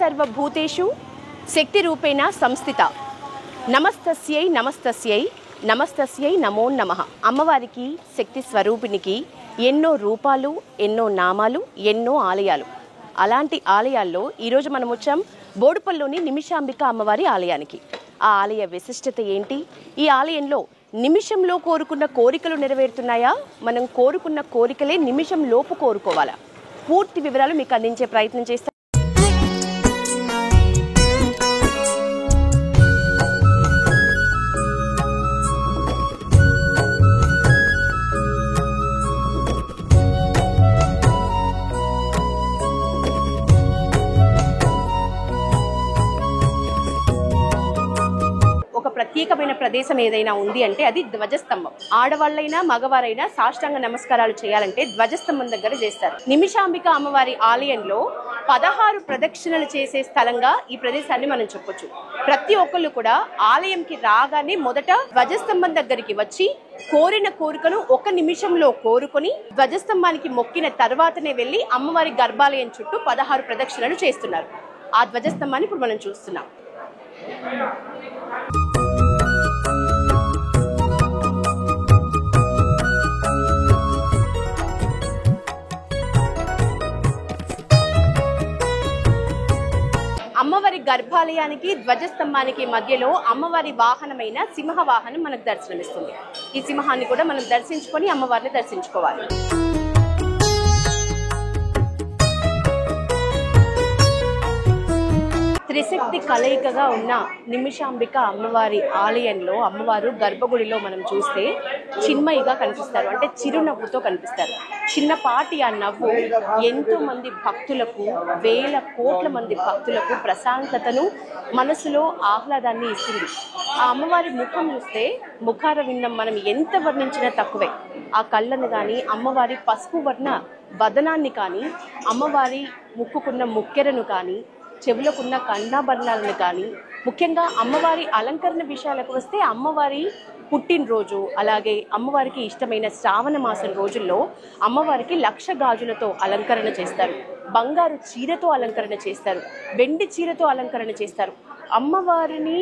సర్వభూతేషు శక్తి రూపేణ సంస్థిత. నమస్తస్యై నమస్తస్యై నమస్తస్యై నమో నమః. అమ్మవారికి శక్తి స్వరూపినికి ఎన్నో రూపాలు, ఎన్నో నామాలు, ఎన్నో ఆలయాలు. అలాంటి ఆలయాల్లో ఈరోజు మనం వచ్చాం బోడుపల్లిలోని నిమిషాంబిక అమ్మవారి ఆలయానికి. ఆ ఆలయ విశిష్టత ఏంటి? ఈ ఆలయంలో నిమిషంలో కోరుకున్న కోరికలు నెరవేరుతున్నాయా? మనం కోరుకున్న కోరికలే నిమిషం లోపు కోరుకోవాలా? పూర్తి వివరాలు మీకు అందించే ప్రయత్నం చేస్తాం. ఒక ప్రత్యేకమైన ప్రదేశం ఏదైనా ఉంది అంటే అది ధ్వజస్తంభం. ఆడవాళ్ళైనా మగవారైనా సాష్టాంగ నమస్కారాలు చేయాలంటే ధ్వజస్తంభం దగ్గర చేస్తారు. నిమిషాంబిక అమ్మవారి ఆలయంలో 16 ప్రదక్షిణలు చేసే స్థలంగా ఈ ప్రదేశాన్ని మనం చెప్పొచ్చు. ప్రతి ఒక్కళ్ళు కూడా ఆలయంకి రాగానే మొదట ధ్వజస్తంభం దగ్గరికి వచ్చి కోరిన కోరికను 1 నిమిషంలో కోరుకొని ధ్వజస్తంభానికి మొక్కిన తర్వాతనే వెళ్ళి అమ్మవారి గర్భాలయం చుట్టూ 16 ప్రదక్షిణలు చేస్తున్నారు. ఆ ధ్వజస్తంభాన్ని ఇప్పుడు మనం చూస్తున్నాం. అమ్మవారి గర్భాలయానికి ధ్వజస్తంభానికి మధ్యలో అమ్మవారి వాహనమైన సింహ వాహనం మనకు దర్శనమిస్తుంది. ఈ సింహాన్ని కూడా మనం దర్శించుకొని అమ్మవారిని దర్శించుకోవాలి. త్రిశక్తి కలయికగా ఉన్న నిమిషాంబిక అమ్మవారి ఆలయంలో అమ్మవారు గర్భగుడిలో మనం చూస్తే చిన్మయిగా కనిపిస్తారు. అంటే చిరునవ్వుతో కనిపిస్తారు. చిన్నపాటి ఆ నవ్వు ఎంతో మంది భక్తులకు, వేల కోట్ల మంది భక్తులకు ప్రశాంతతను, మనసులో ఆహ్లాదాన్ని ఇస్తుంది. ఆ అమ్మవారి ముఖం చూస్తే ముఖార విన్నం మనం ఎంత వర్ణించినా తక్కువే. ఆ కళ్ళను కానీ, అమ్మవారి పసుపు వర్ణ వదనాన్ని కానీ, అమ్మవారి ముక్కుకున్న ముక్కెరను కానీ, చెవులకున్న కన్నాభరణాలను కానీ, ముఖ్యంగా అమ్మవారి అలంకరణ విషయాలకు వస్తే అమ్మవారి పుట్టినరోజు, అలాగే అమ్మవారికి ఇష్టమైన శ్రావణ మాసం రోజుల్లో అమ్మవారికి 1,00,000 గాజులతో అలంకరణ చేస్తారు. బంగారు చీరతో అలంకరణ చేస్తారు. వెండి చీరతో అలంకరణ చేస్తారు. అమ్మవారిని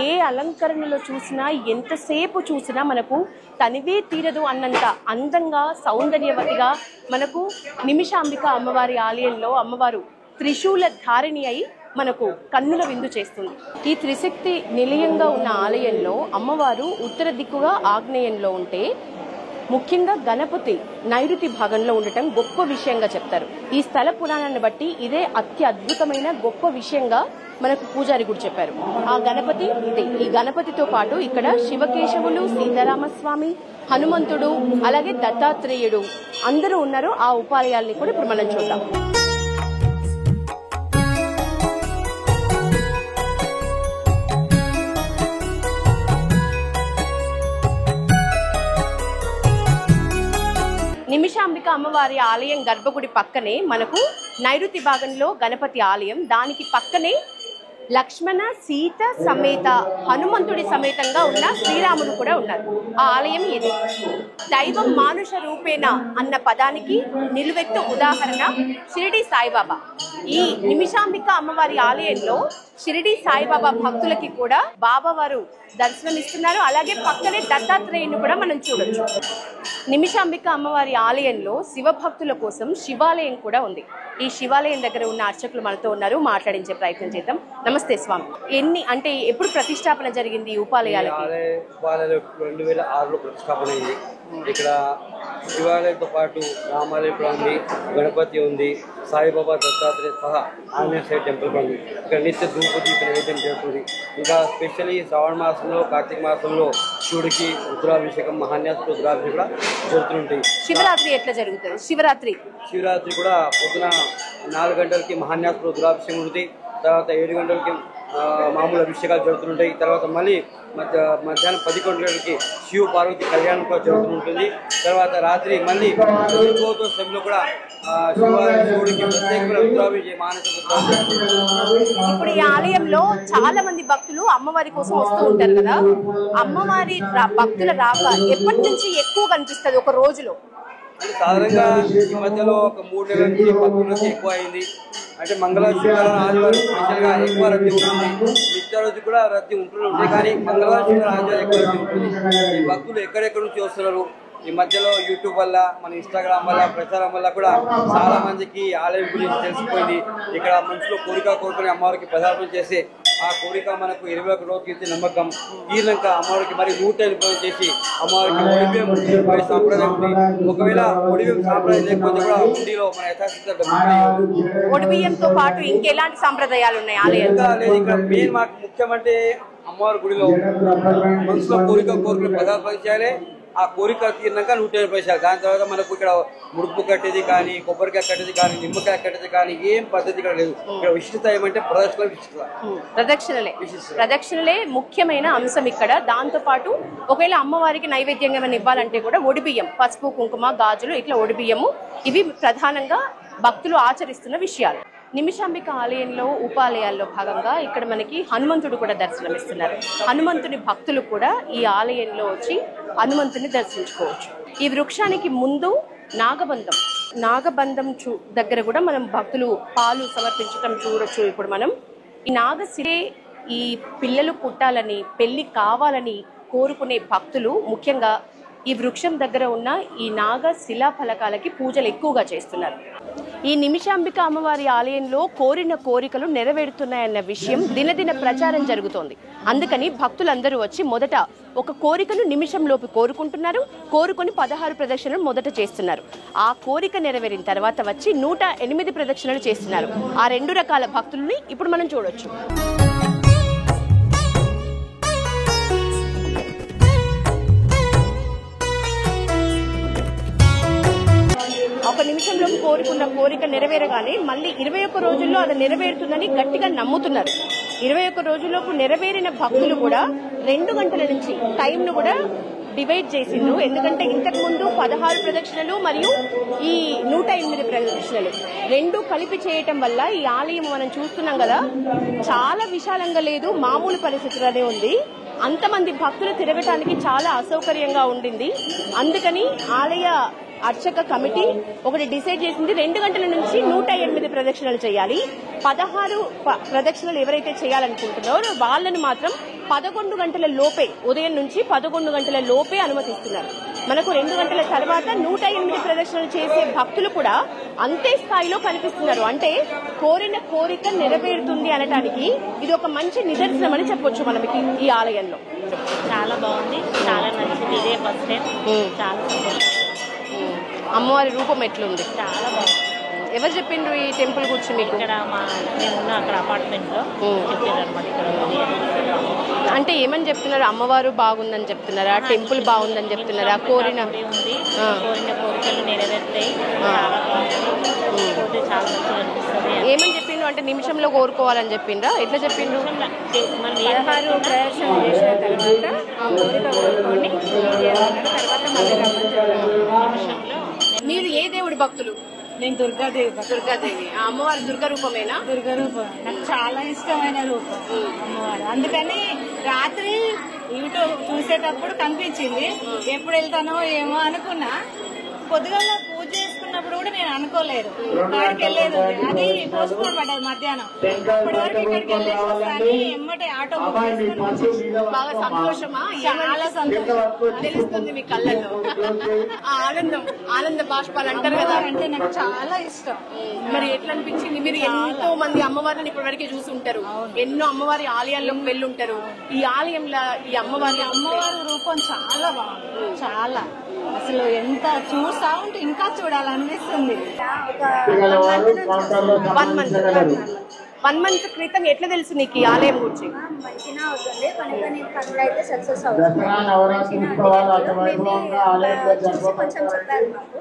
ఏ అలంకరణలో చూసినా, ఎంతసేపు చూసినా మనకు తనివే తీరదు అన్నంత అందంగా, సౌందర్యవతిగా మనకు నిమిషాంబిక అమ్మవారి ఆలయంలో అమ్మవారు త్రిశూల ధారిణి అయి మనకు కన్నుల విందు చేస్తుంది. ఈ త్రిశక్తి నిలయంగా ఉన్న ఆలయంలో అమ్మవారు ఉత్తర దిక్కుగా ఆగ్నేయంలో ఉంటే, ముఖ్యంగా గణపతి నైరుతి భాగంలో ఉండటం గొప్ప విషయంగా చెప్తారు. ఈ స్థల పురాణాన్ని బట్టి ఇదే అత్యద్భుతమైన గొప్ప విషయంగా మనకు పూజారి కూడా చెప్పారు. ఆ గణపతి ఇదే. ఈ గణపతితో పాటు ఇక్కడ శివకేశవులు, సీతారామస్వామి, హనుమంతుడు, అలాగే దత్తాత్రేయుడు అందరూ ఉన్నారు. ఆ ఉపాలయాల్ని కూడా ఇప్పుడు మనం చూద్దాం. నిమిషాంబిక అమ్మవారి ఆలయం గర్భగుడి పక్కనే మనకు నైరుతి భాగంలో గణపతి ఆలయం, దానికి పక్కనే లక్ష్మణ సీత సమేత హనుమంతుడి సమేతంగా ఉన్న శ్రీరాముడు కూడా ఉన్నారు. ఆ ఆలయం ఇది. దైవం మానుష రూపేణ అన్న పదానికి నిలువెత్తు ఉదాహరణ షిరిడి సాయిబాబా. ఈ నిమిషాంబిక అమ్మవారి ఆలయంలో షిరిడి సాయిబాబా భక్తులకి కూడా బాబావారు దర్శనమిస్తున్నారు. అలాగే పక్కనే దత్తాత్రేయుని కూడా మనం చూడొచ్చు. నిమిషాంబిక అమ్మవారి ఆలయంలో శివభక్తుల కోసం శివాలయం కూడా ఉంది. ఈ శివాలయం దగ్గర ఉన్న అర్చకులు మనతో ఉన్నారు, మాట్లాడించే ప్రయత్నం చేద్దాం. నమస్తే స్వామి. ఎప్పుడు ప్రతిష్టాపన జరిగింది ఈ ఉపాలయాలకి? 2006లో ప్రతిష్టాపన అయింది. ఇక్కడ శివాలయంతో పాటు రామాలయం కూడా ఉంది, గణపతి ఉంది, సాయిబాబా, దత్తాత్రేయ సహా ఆంజనేయ స్వామి టెంపుల్ కూడా ఉంది. ఇక్కడ నిత్య ధూప దీప నైవేద్యం జరుగుతుంది. ఇంకా స్పెషల్లీ శ్రావణ మాసంలో, కార్తీక మాసంలో శివుడికి రుద్రాభిషేకం, మహాన్యాస రుద్రాభిషేకం కూడా జరుగుతుంటాయి. శివరాత్రి ఎట్లా జరుగుతుంది? శివరాత్రి కూడా పొద్దున 4 గంటలకి మహాన్యాస రుద్రాభిషేకం ఉంటుంది. తర్వాత 7 గంటలకి మామూలు అభిషేకాలు జరుగుతుంటాయి. తర్వాత మళ్ళీ మధ్యాహ్నం 11 గంటలకి శివ పార్వతి కళ్యాణం కూడా జరుగుతుంటుంది. తర్వాత రాత్రి మళ్ళీ సమయంలో కూడా శివుడికి ప్రత్యేకమైన రుద్రాభిషేకం, మానస రుద్రాభిషేకం. ఇప్పుడు ఈ ఆలయంలో చాలా మంది భక్తులు అమ్మవారి కోసం వస్తూ ఉంటారు కదా, అమ్మవారి భక్తుల రాక ఎప్పటి నుంచి ఎక్కువ కనిపిస్తుంది ఒక రోజులో? అంటే సాధారణంగా ఈ మధ్యలో ఒక 3 నెలల నుంచి భక్తులకి ఎక్కువ అయింది. అంటే మంగళవారం శుక్రవారం ఆదివారం స్పెషల్గా ఎక్కువ రద్దీ ఉంటుంది. మిగతా రోజు కూడా రద్దీ ఉంటూనే ఉంటాయి, కానీ మంగళవారం శుక్రవారం ఆదివారం ఎక్కువ రద్దీ ఉంటుంది. ఈ భక్తులు ఎక్కడెక్కడ నుంచి వస్తున్నారు. ఈ మధ్యలో యూట్యూబ్ వల్ల, మన ఇన్స్టాగ్రామ్ వల్ల, ప్రచారం వల్ల కూడా చాలా మందికి ఆలయం గురించి తెలిసిపోయింది. ఇక్కడ మనుషులు కోరుకుని అమ్మవారికి ప్రదార్పణ చేసి ఆ కోరిక మనకు 21 రోజులు ఇచ్చే నమ్మకం. తీరినాక అమ్మవారికి మరి 108 చేసి అమ్మవారికి ఒడిబియ్యం పోయే సాంప్రదాయం ఉంది. ఒకవేళ ఒడిబియ్యం సాంప్రదాయం లేకపోతే కూడా ఉండిలో మన యథాస్థిత ఒడిబియ్యంతో పాటు ఇంకెలాంటి సాంప్రదాయాలు ఉన్నాయి ఆలయంలో? లేదు, ఇక్కడ మెయిన్ మాకు ముఖ్యమంటే అమ్మవారి గుడిలో మనసులో కోరుకుని ప్రదార్పణ చేయాలి. ఆ కోరిక తీరినాక 180. దాని తర్వాత మనకు ఇక్కడ ముడుపు కట్టేది కానీ, కొబ్బరికాయ కట్టేది కానీ, నిమ్మకాయ కట్టేది కానీ ఏం పద్ధతి ఇక్కడ లేదు. ఇక్కడ విశిష్టత ఏమంటే ప్రదక్షిణలే ముఖ్యమైన అంశం ఇక్కడ. దాంతో పాటు ఒకవేళ అమ్మవారికి నైవేద్యంగా ఏమైనా ఇవ్వాలంటే కూడా ఒడిబియ్యం, పసుపు కుంకుమ గాజులు, ఇట్లా ఒడిబియ్యము, ఇవి ప్రధానంగా భక్తులు ఆచరిస్తున్న విషయాలు. నిమిషాంబిక ఆలయంలో ఉపాలయాల్లో భాగంగా ఇక్కడ మనకి హనుమంతుడు కూడా దర్శనమిస్తున్నారు. హనుమంతుని భక్తులు కూడా ఈ ఆలయంలో వచ్చి హనుమంతుని దర్శించుకోవచ్చు. ఈ వృక్షానికి ముందు నాగబంధం దగ్గర కూడా మనం భక్తులు పాలు సమర్పించడం చూడొచ్చు. ఇప్పుడు మనం ఈ నాగశిలే ఈ పిల్లలు పుట్టాలని, పెళ్లి కావాలని కోరుకునే భక్తులు ముఖ్యంగా ఈ వృక్షం దగ్గర ఉన్న ఈ నాగ శిలా ఫలకాలకి పూజలు ఎక్కువగా చేస్తున్నారు. ఈ నిమిషాంబిక అమ్మవారి ఆలయంలో కోరిన కోరికలు నెరవేరుతున్నాయన్న విషయం దినదిన ప్రచారం జరుగుతోంది. అందుకని భక్తులందరూ వచ్చి మొదట ఒక కోరికను నిమిషంలోపు కోరుకుని 16 ప్రదక్షిణలు మొదట చేస్తున్నారు. ఆ కోరిక నెరవేరిన తర్వాత వచ్చి 108 ప్రదక్షిణలు చేస్తున్నారు. ఆ 2 రకాల భక్తుల్ని ఇప్పుడు మనం చూడొచ్చు. ఒక నిమిషంలో కోరుకున్న కోరిక నెరవేరగానే మళ్ళీ 21 రోజుల్లో అది నెరవేరుతుందని గట్టిగా నమ్ముతున్నారు. 21 రోజుల్లోపు నెరవేరిన భక్తులు కూడా 2 గంటల నుంచి టైంను కూడా డివైడ్ చేసిండ్రు. ఎందుకంటే ఇంతకు ముందు 16 ప్రదక్షిణలు మరియు ఈ 108 ప్రదక్షిణలు 2 కలిపి చేయటం వల్ల ఈ ఆలయం మనం చూస్తున్నాం కదా, చాలా విశాలంగా లేదు, మామూలు పరిస్థితుల్లోనే ఉంది. అంతమంది భక్తులు తిరగటానికి చాలా అసౌకర్యంగా ఉండింది. అందుకని ఆలయ అర్చక కమిటీ ఒకటి డిసైడ్ చేసింది, 2 గంటల నుంచి 108 ప్రదక్షిణలు చేయాలి. 16 ప్రదక్షిణలు ఎవరైతే చేయాలనుకుంటున్నారో వాళ్ళను మాత్రం 11 గంటల లోపే, ఉదయం నుంచి 11 గంటల లోపే అనుమతిస్తున్నారు. మనకు 2 గంటల తర్వాత 108 ప్రదక్షిణలు చేసే భక్తులు కూడా అంతే స్థాయిలో కనిపిస్తున్నారు. అంటే కోరిన కోరిక నెరవేరుతుంది అనటానికి ఇది ఒక మంచి నిదర్శనం అని చెప్పొచ్చు మనకి ఈ ఆలయంలో. చాలా బాగుంది, చాలా నచ్చింది. ఇదే ఫస్ట్ టైం, చాలా సంతోషం. అమ్మవారి రూపం ఎట్లుంది? చాలా బాగుంది. ఎవరు చెప్పిండ్రు ఈ టెంపుల్ గురించి మీకు? ఇక్కడ మేమున్న అక్కడ అపార్ట్మెంట్ లో చెప్పారు అనమాట. ఇక్కడ అంటే ఏమని చెప్తున్నారు? అమ్మవారు బాగుందని చెప్తున్నారా, టెంపుల్ బాగుందని చెప్తున్నారా? కోరిన కోరికలు నెరవేరుతాయి. చాలా మంచిగా అనిపిస్తుంది. ఏమని చెప్పిండ్రు అంటే నిమిషంలో కోరుకోవాలని చెప్పిండ్రా? ఎట్లా చెప్పిండ్రు? మనం 16 ప్రదర్శన చేసిన తర్వాత కోరిక కోరుకొని తర్వాత నిమిషంలో. మీరు ఏ దేవుడి భక్తులు? నేను దుర్గాదేవి. దుర్గాదేవి. ఆ అమ్మవారి దుర్గ రూపమేనా? దుర్గ రూపం నాకు చాలా ఇష్టమైన రూపం అమ్మవారు. అందుకని రాత్రి యూట్యూబ్ చూసేటప్పుడు కనిపించింది. ఎప్పుడు వెళ్తానో ఏమో అనుకున్నా. పొద్దుగాల పూజ చేసుకున్నప్పుడు కూడా నేను అనుకోలేదు అక్కడికి వెళ్ళేది. అది పోస్ట్ పోన్ పడ్డది మధ్యాహ్నం. అప్పటి వరకు ఇక్కడికి వెళ్ళేసి ఎమ్మటే ఆటో బాగా సంతోషమా? చాలా సంతోషం తెలుస్తుంది మీ కళ్ళల్లో. ఆనంద బాష్పాలు అంటారు కదా, అంటే నాకు చాలా ఇష్టం. మరి ఎట్లా అనిపించింది? మీరు ఎంతో మంది అమ్మవారిని ఇప్పటి వరకే చూసి ఉంటారు, ఎన్నో అమ్మవారి ఆలయాల్లోకి వెళ్ళుంటారు. ఈ ఆలయంలో ఈ అమ్మవారి రూపం చాలా బాగుంది. చాలా అసలు ఎంత చూస్తా ఉంటే ఇంకా చూడాలనిపిస్తుంది. 1 మంత్ క్రితం ఎట్లా తెలుసు నీకు ఈ ఆలయం గురించి? మంచిగా అవుతుంది కనుక నేను పనులు అయితే సక్సెస్ అవుతుంది. కొంచెం చెప్పారు మాకు.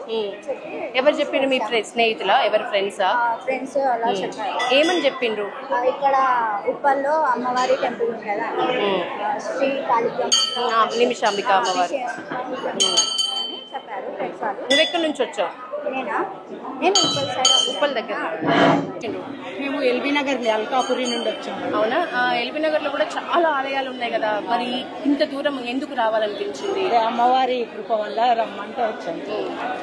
ఎవరు చెప్పిండ్రు? మీ స్నేహితులా, ఎవరు ఫ్రెండ్సా? ఫ్రెండ్స్ అలా చెప్పారు. ఏమని చెప్పిండ్రు? ఇక్కడ ఉప్పల్లో అమ్మవారి టెంపుల్ ఉంది కదా, శ్రీ కాళికమ్మ నిమిషాంబిక అమ్మవారు చెప్పారు ఫ్రెండ్స్ వాళ్ళు. నువ్వు ఎక్కడి నుంచి వచ్చావు? నేనా? నేను ఉప్పల్ దగ్గర. మేము ఎల్బీ నగర్ అల్కాపురి నుండి వచ్చాము. అవునా? ఎల్బీ నగర్ లో కూడా చాలా ఆలయాలు ఉన్నాయి కదా, మరి ఇంత దూరం ఎందుకు రావాలనిపించింది? అమ్మవారి కృప వల్ల రమ్మంటే వచ్చాము.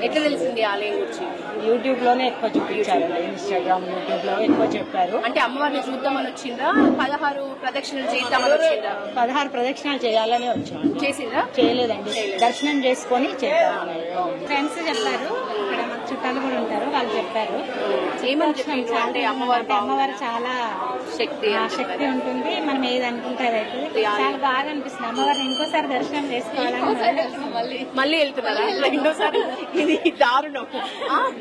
ఎట్లా తెలిసింది ఆలయం గురించి? యూట్యూబ్ లోనే ఎక్కువ చూపించారండి, ఇన్స్టాగ్రామ్ యూట్యూబ్ లో ఎక్కువ చెప్పారు. అంటే అమ్మవారిని చూద్దామని వచ్చిందా, 16 ప్రదక్షిణలు చేద్దామని వచ్చిందా? 16 ప్రదక్షిణాలు చేయాలని వచ్చాము. చేసిందా? చేయలేదండి, దర్శనం చేసుకొని చేద్దామని ఫ్రెండ్స్ చెప్పారు. ఇక్కడ మాకు చుట్టాలు కూడా ఉంటారు, వాళ్ళు చెప్పారు. ఏమని చెప్పింది అంటే అమ్మవారు చాలా శక్తి ఉంటుంది, మనం ఏది అనుకుంటే అది చాలా బాగా అనిపిస్తుంది. అమ్మవారిని ఇంకోసారి దర్శనం చేసుకోవాలని మళ్ళీ వెళ్తున్నారా రెండోసారి? ఇది దారుణం.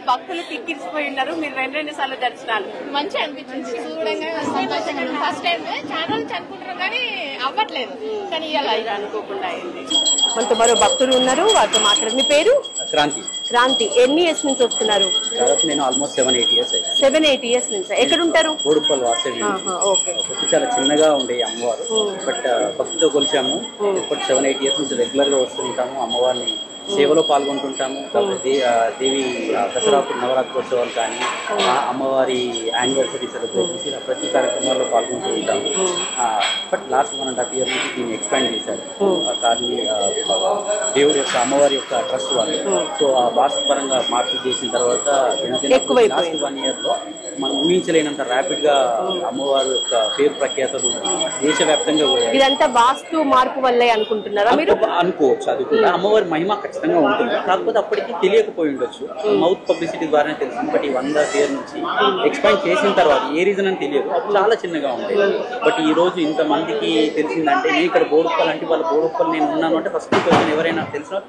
భక్తులు కిక్కిరిసిపోయి ఉన్నారు, మీరు 2 సార్లు దర్శనాలు. మంచిగా అనిపించింది చూడంగా, సంతోషంగా. ఫస్ట్ టైం చాలా నుంచి అనుకుంటున్నాం కానీ అవ్వట్లేదు, కానీ ఇలా అనుకోకుండా అయింది. మనతో మరో భక్తులు ఉన్నారు, వారితో మాట్లాడు. మీ పేరు? క్రాంతి. క్రాంతి. ఎన్ని ఇయర్స్ నుంచి వస్తున్నారు? నేను ఆల్మోస్ట్ 7-8 years. 7-8 years నుంచి. ఎక్కడ ఉంటారు? బోడుప్పల్ వాసవి. ఓకే. చాలా చిన్నగా ఉండే అమ్మవారు, బట్ భక్తితో కొలిచాము. ఇప్పుడు 7-8 years నుంచి రెగ్యులర్ గా వస్తుంటాము. అమ్మవారిని సేవలో పాల్గొంటుంటాము. దేవి దసరా నవరాత్రోత్సవాలు కానీ, అమ్మవారి యానివర్సరీ సెలబ్రేషన్స్, ఇలా ప్రతి కార్యక్రమాల్లో పాల్గొంటూ ఉంటాము. బట్ లాస్ట్ 1.5 years నుంచి దీన్ని ఎక్స్పాండ్ చేశారు. కానీ దేవుడి యొక్క అమ్మవారి యొక్క ట్రస్ట్ వాళ్ళు, సో ఆ వాస్తు పరంగా మార్పు చేసిన తర్వాత లాస్ట్ 1 year లో మనం ఊహించలేనంత ర్యాపిడ్ గా అమ్మవారి యొక్క పేరు ప్రఖ్యాతలు దేశవ్యాప్తంగా ఇదంతా వాస్తు మార్పు వల్లే అనుకుంటున్నారా మీరు? అనుకోవచ్చు. అది కూడా అమ్మవారి మహిమ ఖచ్చితంగా ఉంటుంది, కాకపోతే అప్పటికి తెలియకపోయి ఉండొచ్చు. మౌత్ పబ్లిసిటీ ద్వారానే తెలిసింది. బట్ ఈ 100 years నుంచి ఎక్స్పాండ్ చేసిన తర్వాత ఏ రీజన్ అని తెలియదు, అప్పుడు చాలా చిన్నగా ఉండేది. బట్ ఈ రోజు ఇంత మందికి తెలిసిందంటే, నేను ఇక్కడ బోడుప్పల్ అంటే వాళ్ళ బోడుప్పల్ నేను ఉన్నాను అంటే ఫస్ట్ క్వశ్చన్ ఎవరైనా తెలిసిన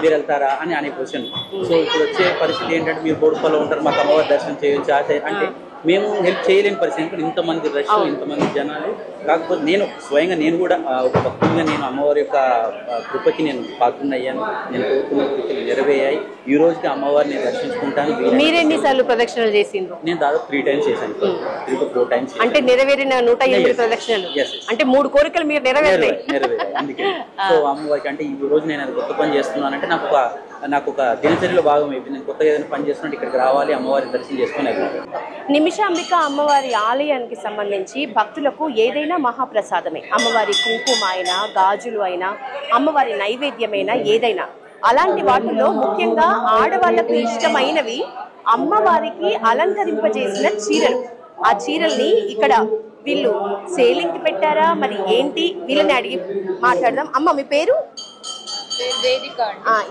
మీరు వెళ్తారా అని అనే క్వశ్చన్. సో ఇప్పుడు వచ్చే పరిస్థితి ఏంటంటే, మీరు బోడుప్పల్లో ఉంటారు, మాకు అమ్మవారి దర్శనం చేయొచ్చా అంటే మేము హెల్ప్ చేయలేని పరిస్థితి. ఇంతమంది రష్, ఇంతమంది జనాలు. కాకపోతే నేను స్వయంగా నేను కూడా ఒక భక్తులుగా నేను అమ్మవారి యొక్క కృపకి నేను పాత్రనయ్యాను. నేను కోరుకున్న కృపలు నెరవేరాయి. ఈ రోజుకి అమ్మవారిని దర్శించుకుంటాను. మీరెన్నిసార్లు ప్రదక్షిణలు చేసిండ్రు? నేను దాదాపు 3 times చేశాను, 3 to 4 times. అంటే నెరవేరిన 108 ప్రదక్షిణలు. అంటే 3 కోరికలు మీరు నెరవేరాయి. అందుకే సో అమ్మవారికి అంటే ఈ రోజు నేను అది కొత్త పని చేస్తున్నానంటే నాకు ఒక దినచర్యలో భాగం అయిపోయింది. నేను కొత్తగా ఏదైనా పని చేస్తున్నట్టు ఇక్కడికి రావాలి, అమ్మవారి దర్శనం చేసుకుని వెళ్ళాలి. నిమిషాంబిక అమ్మవారి ఆలయానికి సంబంధించి భక్తులకు ఏదైనా మహాప్రసాదమే. అమ్మవారి కుంకుమ అయినా, గాజులు అయినా, అమ్మవారి నైవేద్యమైనా, ఏదైనా. అలాంటి వాటిలో ముఖ్యంగా ఆడవాళ్లకు ఇష్టమైనవి అమ్మవారికి అలంకరింపజేసిన చీరలు. ఆ చీరల్ని ఇక్కడ వీళ్ళు సేలింగ్ కి పెట్టారా, మరి ఏంటి, వీళ్ళని అడిగి మాట్లాడదాం. అమ్మ, మీ పేరు?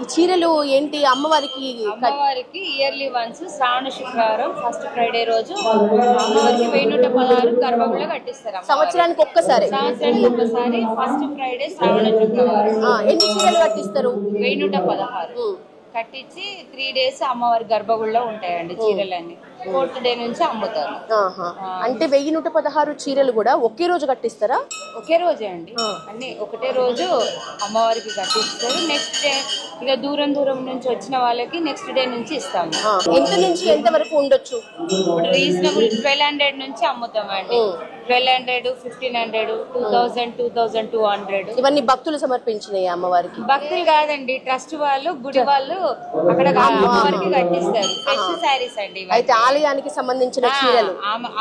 ఈ చీరలు ఏంటి? అమ్మవారికి ఇయర్లీ వన్స్ శ్రావణ శుక్రవారం ఫస్ట్ ఫ్రైడే రోజు అమ్మవారికి 1116 గర్భంలో కట్టిస్తారు. సంవత్సరానికి ఒక్కసారి ఫస్ట్ ఫ్రైడే శ్రావణ శుక్రవారం. ఎన్ని చీరలు కట్టిస్తారు? 1116 కట్టించి 3 days అమ్మవారి గర్భగుడిలో ఉంటాయండి చీరలన్నీ. 4th day నుంచి అమ్ముతారు. అంటే 1116 చీరలు కూడా ఒకే రోజు కట్టిస్తారా? ఒకే రోజే అండి, అన్ని ఒకటే రోజు అమ్మవారికి కట్టిస్తారు. నెక్స్ట్ డే ఇక దూరం నుంచి వచ్చిన వాళ్ళకి నెక్స్ట్ డే నుంచి ఇస్తాము. ఎంత నుంచి ఎంత వరకు ఉండొచ్చు? ఇప్పుడు రీజనబుల్ 1200 నుంచి అమ్ముతామండి. 1200, 1500, 2000, 2200. ఇవన్నీ భక్తులు సమర్పించినాయి అమ్మవారికి? భక్తులు కాదండి, ట్రస్ట్ వాళ్ళు, గుడి వాళ్ళు అక్కడ అమ్మవారికి కట్టిస్తారు. ఫ్రెష్ శారీస్ అండి. అయితే ఆలయానికి సంబంధించిన చీరలు,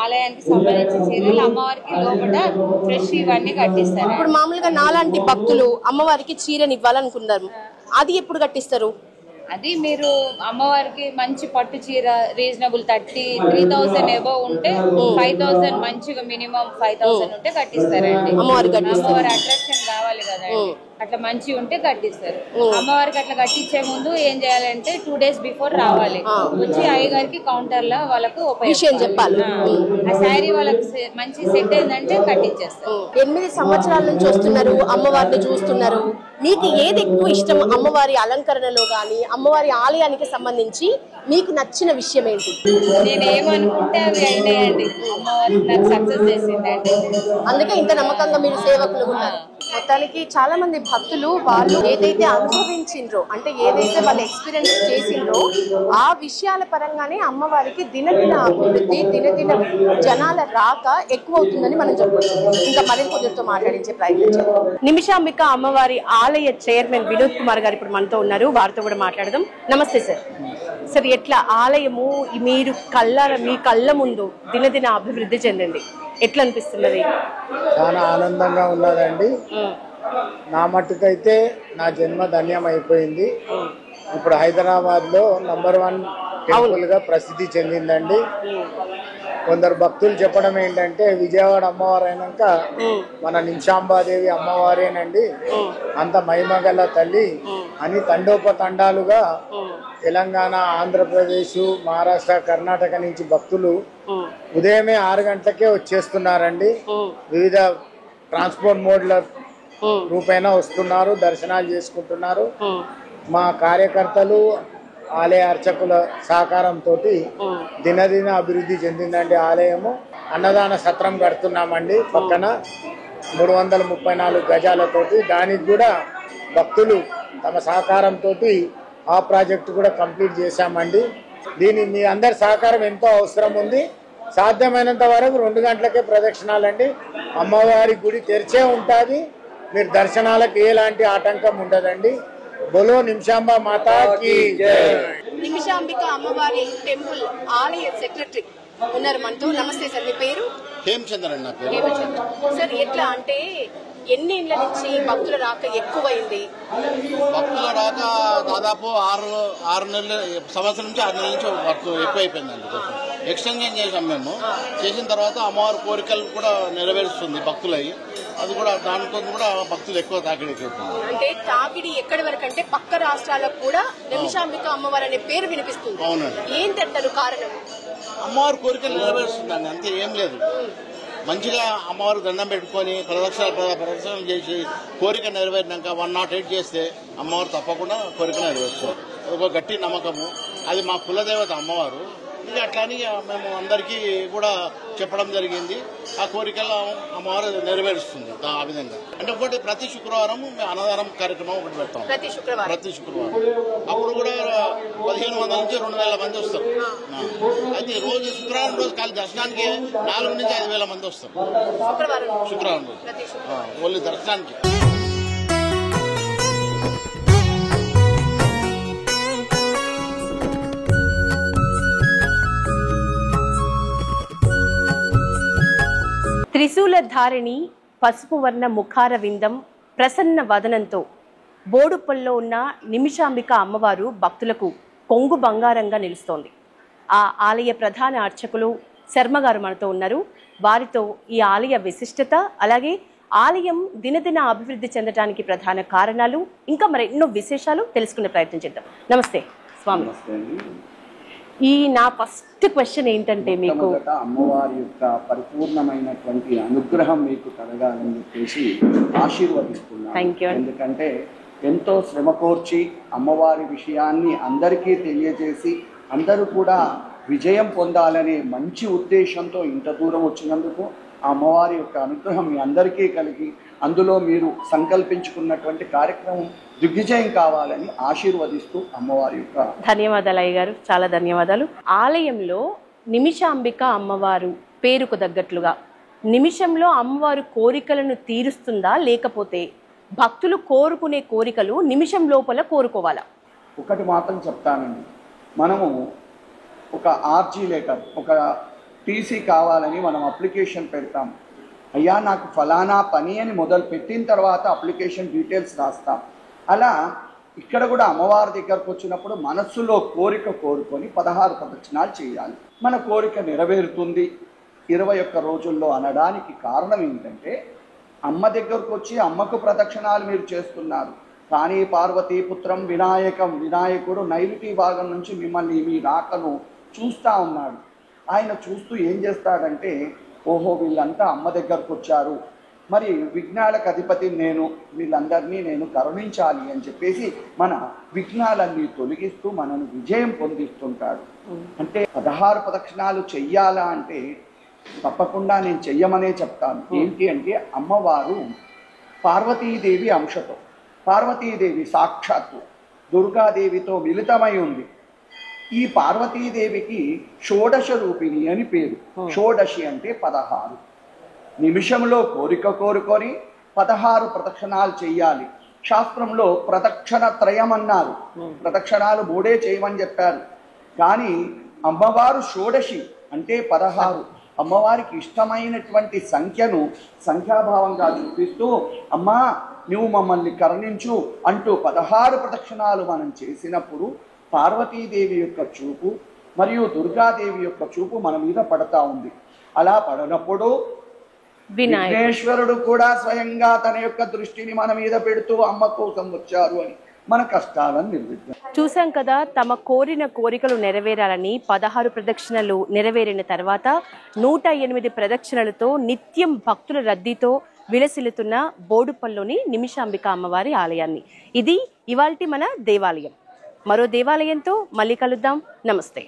ఆలయానికి సంబంధించిన చీరలు అమ్మవారికి లోపల ఫ్రెష్ ఇవన్నీ కట్టిస్తారు. ఇప్పుడు మామూలుగా నాలాంటి భక్తులు అమ్మవారికి చీరని ఇవ్వాలనుకున్నారు, అది ఎప్పుడు కట్టిస్తారు? అది మీరు అమ్మవారికి మంచి పట్టు చీర రీజనబుల్ 3,000 ఎబోవ్ ఉంటే 5,000 మంచిగా మినిమం 5,000 ఉంటే కట్టిస్తారండి. అమ్మవారి అట్రాక్షన్ కావాలి కదండి, అట్లా మంచి ఉంటే కట్టిస్తారు. అమ్మవారికి అట్లా కట్టించే ముందు ఏం చేయాలంటే 2 days బిఫోర్ రావాలి, వచ్చి అయ్యగారికి కౌంటర్ లో వాళ్ళకు విషయం చెప్పాలి. ఆ శారీ వాళ్ళకి మంచి సెట్ అయిందంటే కట్టించేస్తారు. 8 సంవత్సరాల నుంచి వస్తున్నారు, అమ్మవారిని చూస్తున్నారు. మీకు ఏది ఎక్కువ ఇష్టం అమ్మవారి అలంకరణలో గానీ, అమ్మవారి ఆలయానికి సంబంధించి మీకు నచ్చిన విషయం ఏంటి? నేను ఏమనుకుంటే అవి అయినాయండి, అమ్మవారి నాకు సక్సెస్ చేసిందండి. అందుకే ఇంత నమ్మకంగా మీరు సేవకులు ఉన్నారు. మొత్తానికి చాలా మంది భక్తులు వాళ్ళు ఏదైతే అనుభవించిండ్రో అంటే ఏదైతే వాళ్ళు ఎక్స్పీరియన్స్ చేసిండ్రో ఆ విషయాల పరంగానే అమ్మవారికి దినదిన అభివృద్ధి దినదిన జనాల రాక ఎక్కువ అవుతుందని మనం చెప్పవచ్చు. ఇంకా మరింత కొందరితో మాట్లాడించే ప్రయత్నం చేద్దాం. నిమిషాంబిక అమ్మవారి ఆలయ చైర్మన్ వినోద్ కుమార్ గారు ఇప్పుడు మనతో ఉన్నారు, వారితో కూడా మాట్లాడదాం. నమస్తే సార్. సార్, ఎట్లా ఆలయము మీరు మీ కళ్ళ ముందు దినదిన అభివృద్ధి చెందింది, ఎట్లా అనిపిస్తున్నది? చాలా ఆనందంగా ఉన్నదండి. నా మట్టుకైతే నా జన్మ ధన్యం అయిపోయింది. ఇప్పుడు హైదరాబాద్ లో నంబర్ 1 టెంపుల్ గా ప్రసిద్ధి చెందిందండి. కొందరు భక్తులు చెప్పడం ఏంటంటే విజయవాడ అమ్మవారు అయినాక మన నిమిషాంబాదేవి అమ్మవారేనండి, అంత మహిమగల తల్లి అని తండోపతండాలుగా తెలంగాణ, ఆంధ్రప్రదేశ్, మహారాష్ట్ర, కర్ణాటక నుంచి భక్తులు ఉదయమే 6 గంటలకే వచ్చేస్తున్నారండి. వివిధ ట్రాన్స్పోర్ట్ మోడ్ల రూపేణ వస్తున్నారు, దర్శనాలు చేసుకుంటున్నారు. మా కార్యకర్తలు, ఆలయ అర్చకుల సహకారంతో దినదిన అభివృద్ధి చెందిందండి ఆలయము. అన్నదాన సత్రం కడుతున్నామండి పక్కన 334 గజాలతోటి. దానికి కూడా భక్తులు తమ సహకారంతో ఆ ప్రాజెక్టు కూడా కంప్లీట్ చేశామండి. దీని మీ అందరి సహకారం ఎంతో అవసరం ఉంది. సాధ్యమైనంత వరకు 2 గంటలకే ప్రదక్షిణాలండి. అమ్మవారి గుడి తెరిచే ఉంటుంది, మీరు దర్శనాలకు ఎలాంటి ఆటంకం ఉండదండి. బోలో నిమిషాంబ మాతాకి జై. నిమిషాంబిక అమ్మవారి టెంపుల్ ఆలయ సెక్రటరీ ఉన్నారు మనతో. నమస్తే సార్, మీ పేరు? హేమచంద్ర అండి నా పేరు. సార్, ఎట్లా అంటే ఎన్ని ఇళ్ల నుంచి భక్తుల రాక ఎక్కువైంది? భక్తుల రాక దాదాపు 6 నెలలు, సంవత్సరం నుంచి 6 నెలల నుంచి వర్క్ ఎక్కువైపోయిందండి. ఎక్స్టెన్షన్ చేసాం మేము. చేసిన తర్వాత అమ్మవారి కోరికలు కూడా నెరవేరుస్తుంది భక్తులై. అది కూడా దాంతో కూడా భక్తులు ఎక్కువ తాకిడి ఎక్కువైపోయింది. అంటే తాకిడి ఎక్కడి వరకు అంటే పక్క రాష్ట్రాలకు కూడా నిమిషాంబిక అమ్మవారు అనే పేరు వినిపిస్తుంది. అవునండి. ఏంటంటారు కారణం? అమ్మవారి కోరికలు నెరవేరుస్తుందండి, అంతే, ఏం లేదు. మంచిగా అమ్మవారు దండం పెట్టుకొని ప్రదక్షిణలు చేసి కోరిక నెరవేరినాక 108 చేస్తే అమ్మవారు తప్పకుండా కోరిక నెరవేరుస్తుంది. ఒక గట్టి నమ్మకము. అది మా కులదేవత అమ్మవారు. ఇంకా అట్లాని మేము అందరికీ కూడా చెప్పడం జరిగింది. ఆ కోరికలు అమ్మవారు నెరవేరుస్తుంది ఆ విధంగా. అంటే ఒకటి ప్రతి శుక్రవారం మేము అన్నదానం కార్యక్రమం ఒకటి పెడతాం. ప్రతి శుక్రవారం. అప్పుడు కూడా 1500 నుంచి 2000 మంది వస్తారు. అయితే రోజు శుక్రవారం రోజు ఖాళీ దర్శనానికి 4 నుంచి 5000 మంది వస్తారు. శుక్రవారం రోజు ఓన్లీ దర్శనానికి. త్రిశూలధారిణి, పసుపు వర్ణ ముఖార విందం, ప్రసన్న వదనంతో బోడుపల్లో ఉన్న నిమిషాంబిక అమ్మవారు భక్తులకు కొంగు బంగారంగా నిలుస్తోంది. ఆ ఆలయ ప్రధాన అర్చకులు శర్మ గారు మనతో ఉన్నారు. వారితో ఈ ఆలయ విశిష్టత, అలాగే ఆలయం దినదిన అభివృద్ధి చెందడానికి ప్రధాన కారణాలు, ఇంకా మరెన్నో విశేషాలు తెలుసుకునే ప్రయత్నం చేద్దాం. నమస్తే స్వామి. ఈ నా ఫస్ట్ క్వశ్చన్ ఏంటంటే, మీకు అమ్మవారి యొక్క పరిపూర్ణమైనటువంటి అనుగ్రహం మీకు కలగాలని చెప్పేసి ఆశీర్వదిస్తున్నాను. ఎందుకంటే ఎంతో శ్రమ కోర్చి అమ్మవారి విషయాన్ని అందరికీ తెలియజేసి అందరూ కూడా విజయం పొందాలనే మంచి ఉద్దేశంతో ఇంత దూరం వచ్చినందుకు ఆ అమ్మవారి యొక్క అనుగ్రహం మీ అందరికీ కలిగి అందులో మీరు సంకల్పించుకున్నటువంటి కార్యక్రమం దిగ్విజయం కావాలని ఆశీర్వదిస్తూ అమ్మవారి యొక్క ధన్యవాదాలు అయ్య గారు, చాలా ధన్యవాదాలు. ఆలయంలో నిమిషాంబిక అమ్మవారు పేరుకు తగ్గట్లుగా నిమిషంలో అమ్మవారు కోరికలను తీరుస్తుందా, లేకపోతే భక్తులు కోరుకునే కోరికలు నిమిషం లోపల కోరుకోవాలా? ఒకటి మాత్రం చెప్తానండి, మనము ఒక ఆర్జీ లెటర్, ఒక టీసీ కావాలని మనం అప్లికేషన్ పెడతాం. అయ్యా నాకు ఫలానా పని అని మొదలు పెట్టిన తర్వాత అప్లికేషన్ డీటెయిల్స్ రాస్తాం. అలా ఇక్కడ కూడా అమ్మవారి దగ్గరకు వచ్చినప్పుడు మనస్సులో కోరిక కోరుకొని 16 ప్రదక్షిణాలు చేయాలి. మన కోరిక నెరవేరుతుంది 21 రోజుల్లో అనడానికి కారణం ఏంటంటే, అమ్మ దగ్గరకు వచ్చి అమ్మకు ప్రదక్షిణాలు మీరు చేస్తున్నారు, కానీ పార్వతీపుత్రం వినాయకం, వినాయకుడు నైరుతి భాగం నుంచి మిమ్మల్ని మీ రాకను చూస్తూ ఉన్నాడు. ఆయన చూస్తూ ఏం చేస్తాడంటే, ఓహో వీళ్ళంతా అమ్మ దగ్గరకు వచ్చారు, మరి విఘ్నాలకు అధిపతి నేను, వీళ్ళందరినీ నేను కరుణించాలి అని చెప్పేసి మన విఘ్నాలన్నీ తొలగిస్తూ మనను విజయం పొందిస్తుంటాడు. అంటే 16 ప్రదక్షిణాలు చెయ్యాలా అంటే తప్పకుండా నేను చెయ్యమనే చెప్తాను. ఏంటి అంటే, అమ్మవారు పార్వతీదేవి అంశతో. పార్వతీదేవి సాక్షాత్తు దుర్గాదేవితో మిళితమై ఉంది. ఈ పార్వతీదేవికి షోడశ రూపిణి అని పేరు. షోడశి అంటే 16. నిమిషంలో కోరిక కోరుకొని 16 ప్రదక్షిణాలు చెయ్యాలి. శాస్త్రంలో ప్రదక్షిణ త్రయం అన్నారు. ప్రదక్షిణాలు 3 చేయమని చెప్పారు. కానీ అమ్మవారు షోడశి అంటే 16. అమ్మవారికి ఇష్టమైనటువంటి సంఖ్యను సంఖ్యాభావంగా చూపిస్తూ అమ్మా నువ్వు మమ్మల్ని కరుణించు అంటూ 16 ప్రదక్షిణాలు మనం చేసినప్పుడు పార్వతీదేవి యొక్క చూపు మరియు దుర్గాదేవి యొక్క చూపు మన మీద పడతా ఉంది. అలా పడినప్పుడు విఘ్నేశ్వరుడు కూడా స్వయంగా తన యొక్క దృష్టిని మన మీద పెడుతూ అమ్మ కోసం వచ్చారు అని మన కష్టాలను నిర్వహించారు. చూసాం కదా, తమ కోరిన కోరికలు నెరవేరాలని 16 ప్రదక్షిణలు నెరవేరిన తర్వాత 108 ప్రదక్షిణలతో నిత్యం భక్తుల రద్దీతో విలసిల్లుతున్న బోడుపల్లిలోని నిమిషాంబిక అమ్మవారి ఆలయాన్ని. ఇది ఇవాల్టి మన దేవాలయం. మరో దేవాలయంతో మళ్ళీ కలుద్దాం. నమస్తే.